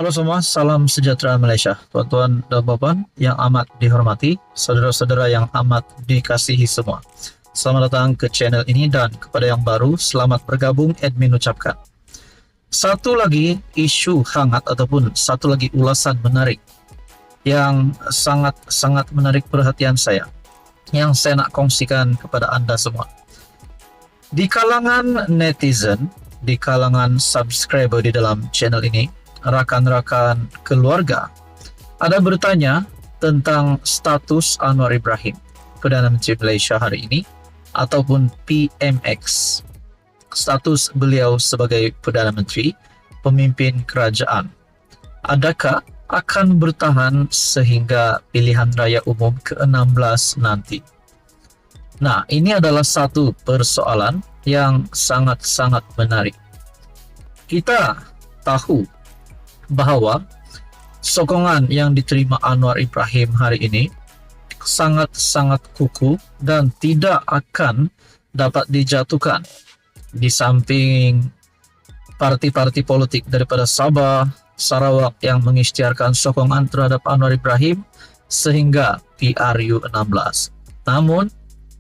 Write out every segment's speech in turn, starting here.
Halo semua, salam sejahtera Malaysia. Tuan-tuan dan puan yang amat dihormati, saudara-saudara yang amat dikasihi semua. Selamat datang ke channel ini dan kepada yang baru, selamat bergabung admin ucapkan. Satu lagi isu hangat ataupun satu lagi ulasan menarik yang sangat menarik perhatian saya, yang saya nak kongsikan kepada anda semua. Di kalangan netizen, di kalangan subscriber di dalam channel ini, rakan-rakan keluarga, ada bertanya tentang status Anwar Ibrahim, Perdana Menteri Malaysia hari ini, ataupun PMX. Status beliau sebagai Perdana Menteri, pemimpin kerajaan. Adakah akan bertahan sehingga pilihan raya umum ke-16 nanti? Nah, ini adalah satu persoalan yang sangat menarik. Kita tahu bahwa sokongan yang diterima Anwar Ibrahim hari ini sangat kukuh dan tidak akan dapat dijatuhkan. Di samping parti-parti politik daripada Sabah, Sarawak yang mengisytiharkan sokongan terhadap Anwar Ibrahim sehingga PRU 16. Namun,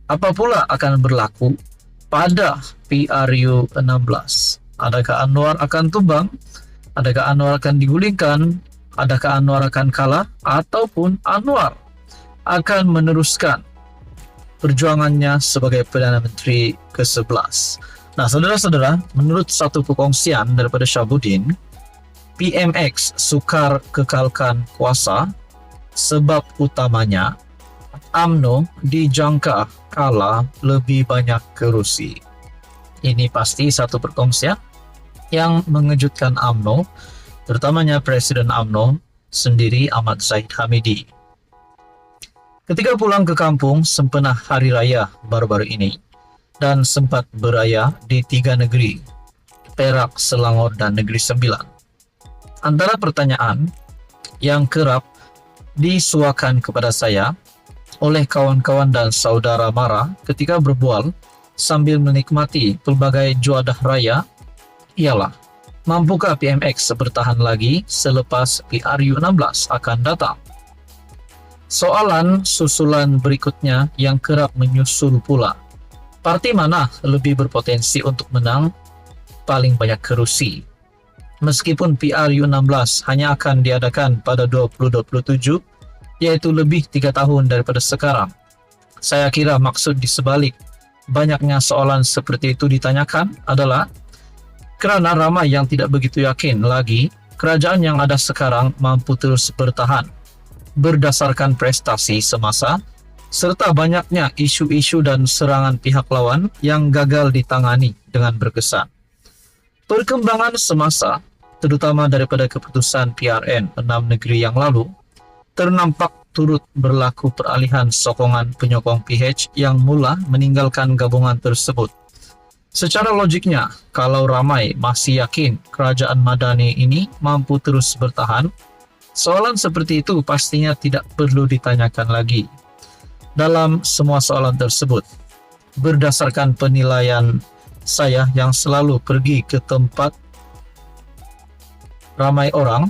apa pula akan berlaku pada PRU 16? Adakah Anwar akan tumbang? Adakah Anwar akan digulingkan? Adakah Anwar akan kalah? Ataupun Anwar akan meneruskan perjuangannya sebagai Perdana Menteri ke-11? Nah, saudara-saudara, menurut satu perkongsian daripada Syabuddin, PMX sukar kekalkan kuasa sebab utamanya UMNO dijangka kalah lebih banyak kerusi. Ini pasti satu perkongsian yang mengejutkan UMNO, terutamanya Presiden UMNO sendiri Ahmad Zahid Hamidi. Ketika pulang ke kampung sempena Hari Raya baru-baru ini dan sempat beraya di 3 negeri, Perak, Selangor, dan Negeri Sembilan. Antara pertanyaan yang kerap disuakan kepada saya oleh kawan-kawan dan saudara mara ketika berbual sambil menikmati pelbagai juadah raya ialah, mampukah PMX bertahan lagi selepas PRU 16 akan datang? Soalan susulan berikutnya yang kerap menyusul pula, parti mana lebih berpotensi untuk menang paling banyak kerusi? Meskipun PRU 16 hanya akan diadakan pada 2027, yaitu lebih 3 tahun daripada sekarang. Saya kira maksud di sebalik banyaknya soalan seperti itu ditanyakan adalah kerana ramai yang tidak begitu yakin lagi kerajaan yang ada sekarang mampu terus bertahan berdasarkan prestasi semasa serta banyaknya isu-isu dan serangan pihak lawan yang gagal ditangani dengan berkesan. Perkembangan semasa, terutama daripada keputusan PRN 6 negeri yang lalu, ternampak turut berlaku peralihan sokongan penyokong PH yang mula meninggalkan gabungan tersebut. Secara logiknya, kalau ramai masih yakin kerajaan Madani ini mampu terus bertahan, soalan seperti itu pastinya tidak perlu ditanyakan lagi. Dalam semua soalan tersebut, berdasarkan penilaian saya yang selalu pergi ke tempat ramai orang,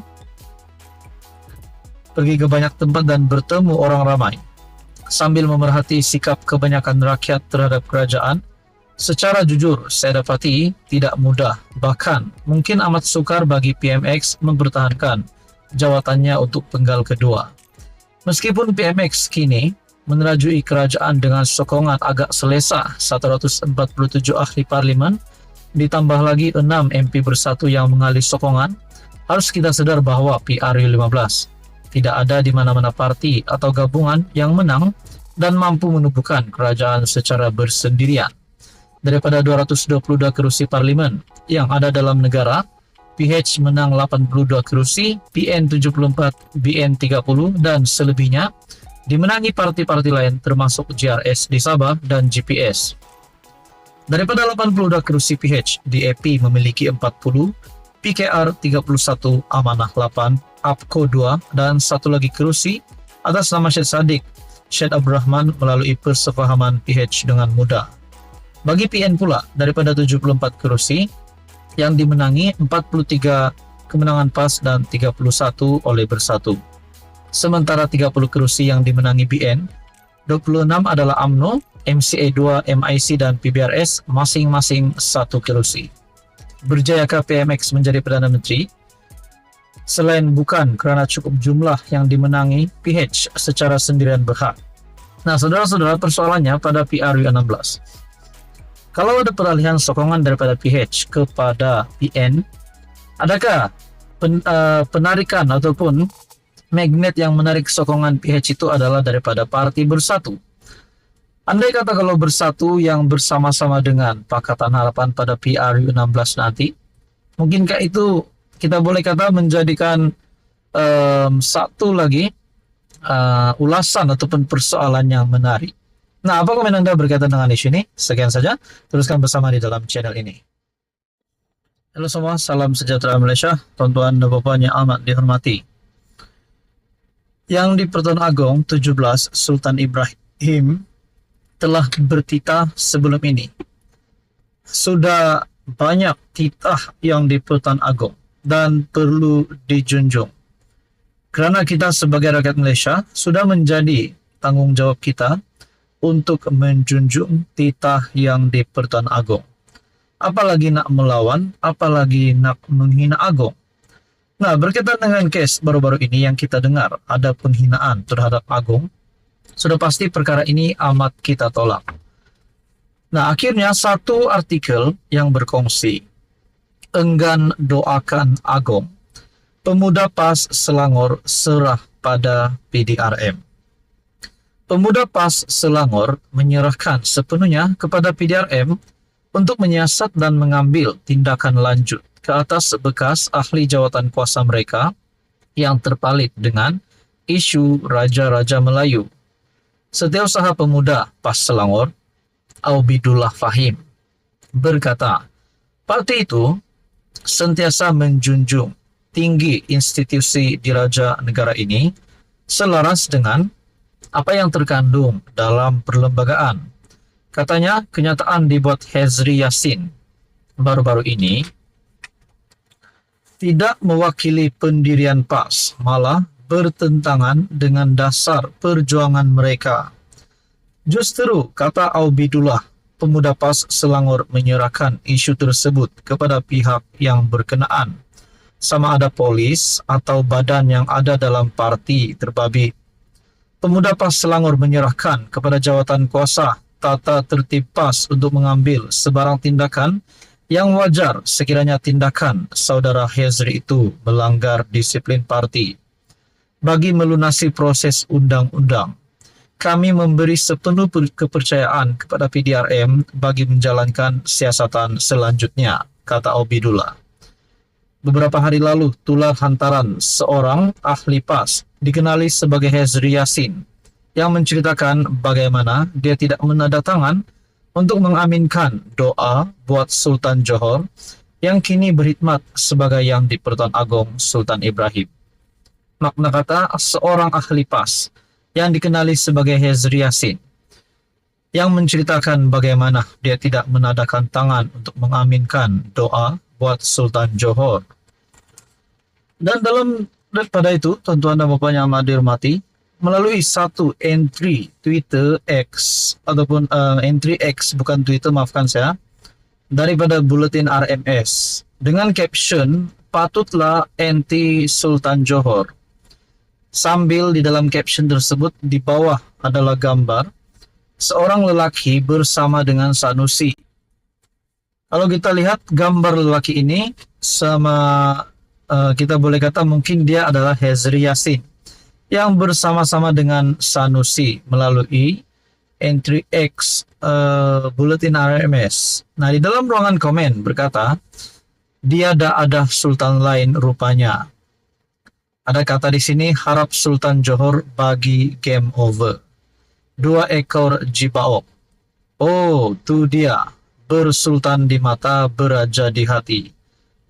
pergi ke banyak tempat dan bertemu orang ramai, sambil memerhati sikap kebanyakan rakyat terhadap kerajaan, secara jujur saya dapati tidak mudah, bahkan mungkin amat sukar bagi PMX mempertahankan jawatannya untuk penggal kedua. Meskipun PMX kini menerajui kerajaan dengan sokongan agak selesa 147 ahli parlimen, ditambah lagi 6 MP bersatu yang mengalih sokongan, harus kita sadar bahwa PRU 15 tidak ada di mana-mana parti atau gabungan yang menang dan mampu menubuhkan kerajaan secara bersendirian. Daripada 222 kerusi parlimen yang ada dalam negara, PH menang 82 kerusi, PN 74, BN 30, dan selebihnya dimenangi parti-parti lain termasuk JRS di Sabah dan GPS. Daripada 82 kerusi PH, DAP memiliki 40, PKR 31, Amanah 8, APKO 2, dan satu lagi kerusi atas nama Syed Saddiq, Syed Abdul Rahman melalui persefahaman PH dengan mudah. Bagi PN pula, daripada 74 kerusi yang dimenangi, 43 kemenangan PAS dan 31 oleh Bersatu. Sementara 30 kursi yang dimenangi BN, 26 adalah UMNO, MCA2, MIC dan PBRS masing-masing 1 kursi. Berjayakah PMX menjadi Perdana Menteri? Selain bukan kerana cukup jumlah yang dimenangi, PH secara sendirian berhak. Nah, saudara-saudara, persoalannya pada PRU16. Kalau ada peralihan sokongan daripada PH kepada PN, adakah penarikan ataupun magnet yang menarik sokongan PH itu adalah daripada parti Bersatu? Andai kata kalau Bersatu yang bersama-sama dengan Pakatan Harapan pada PRU16 nanti, mungkinkah itu kita boleh kata menjadikan satu lagi ulasan ataupun persoalan yang menarik. Nah, apa komen Anda berkaitan dengan isu ini? Sekian saja, teruskan bersama di dalam channel ini. Halo semua, salam sejahtera Malaysia, tuan-tuan dan puan yang amat dihormati. Yang di Pertuan Agong 17, Sultan Ibrahim telah bertitah sebelum ini. Sudah banyak titah yang di Pertuan Agong dan perlu dijunjung. Kerana kita sebagai rakyat Malaysia sudah menjadi tanggungjawab kita untuk menjunjung titah yang di Pertuan Agong. Apalagi nak melawan, apalagi nak menghina Agong. Nah, berkaitan dengan kes baru-baru ini yang kita dengar ada penghinaan terhadap Agong, sudah pasti perkara ini amat kita tolak. Nah, akhirnya satu artikel yang berkongsi, enggan doakan Agong, pemuda PAS Selangor serah pada PDRM. Pemuda PAS Selangor menyerahkan sepenuhnya kepada PDRM untuk menyiasat dan mengambil tindakan lanjut ke atas bekas ahli jawatan kuasa mereka yang terpalit dengan isu Raja-Raja Melayu. Setiausaha Pemuda PAS Selangor, Aubidullah Fahim, berkata, parti itu sentiasa menjunjung tinggi institusi diraja negara ini selaras dengan apa yang terkandung dalam perlembagaan. Katanya, kenyataan dibuat Hezri Yassin baru-baru ini tidak mewakili pendirian PAS, malah bertentangan dengan dasar perjuangan mereka. Justru, kata Aubidullah, pemuda PAS Selangor menyerahkan isu tersebut kepada pihak yang berkenaan, sama ada polis atau badan yang ada dalam parti terbabit. Pemuda PAS Selangor menyerahkan kepada jawatan kuasa tata tertib PAS untuk mengambil sebarang tindakan yang wajar sekiranya tindakan saudara Hezri itu melanggar disiplin parti. Bagi melunasi proses undang-undang, kami memberi sepenuh kepercayaan kepada PDRM bagi menjalankan siasatan selanjutnya, kata Aubidullah. Beberapa hari lalu, tular hantaran seorang ahli PAS dikenali sebagai Hezri Yassin yang menceritakan bagaimana dia tidak menandatangan untuk mengaminkan doa buat Sultan Johor yang kini berkhidmat sebagai yang di Pertuan Agong Sultan Ibrahim. Makna kata seorang ahli PAS yang dikenali sebagai Hezri Yassin yang menceritakan bagaimana dia tidak menadakan tangan untuk mengaminkan doa buat Sultan Johor. Dan daripada itu, tuan-tuan dan puan yang amat dihormati, melalui satu entry Twitter X ataupun entry X bukan Twitter, maafkan saya, daripada Buletin RMS dengan caption patutlah anti Sultan Johor. Sambil di dalam caption tersebut di bawah adalah gambar seorang lelaki bersama dengan Sanusi. Kalau kita lihat gambar lelaki ini sama kita boleh kata mungkin dia adalah Hezri Yassin yang bersama-sama dengan Sanusi melalui entry X Buletin RMS. Nah, di dalam ruangan komen berkata, dia ada Sultan lain rupanya. Ada kata di sini, harap Sultan Johor bagi game over. 2 ekor jibaok. Oh, tu dia. Bersultan di mata, beraja di hati.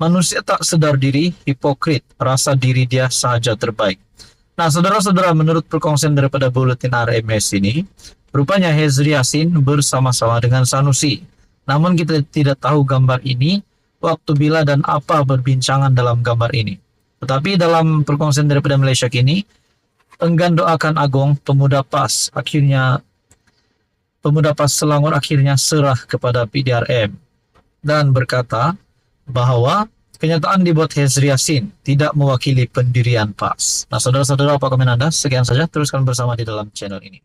Manusia tak sedar diri, hipokrit, rasa diri dia sahaja terbaik. Nah, saudara-saudara, menurut perkongsian daripada Buletin RMS ini, rupanya Hezri Yassin bersama-sama dengan Sanusi. Namun kita tidak tahu gambar ini waktu bila dan apa berbincangan dalam gambar ini. Tetapi dalam perkongsian daripada Malaysia kini, enggan doakan Agong, pemuda PAS Selangor akhirnya serah kepada PDRM dan berkata bahawa kenyataan dibuat Hezri Yassin tidak mewakili pendirian PAS. Nah, saudara-saudara, apa komen Anda? Sekian saja, teruskan bersama di dalam channel ini.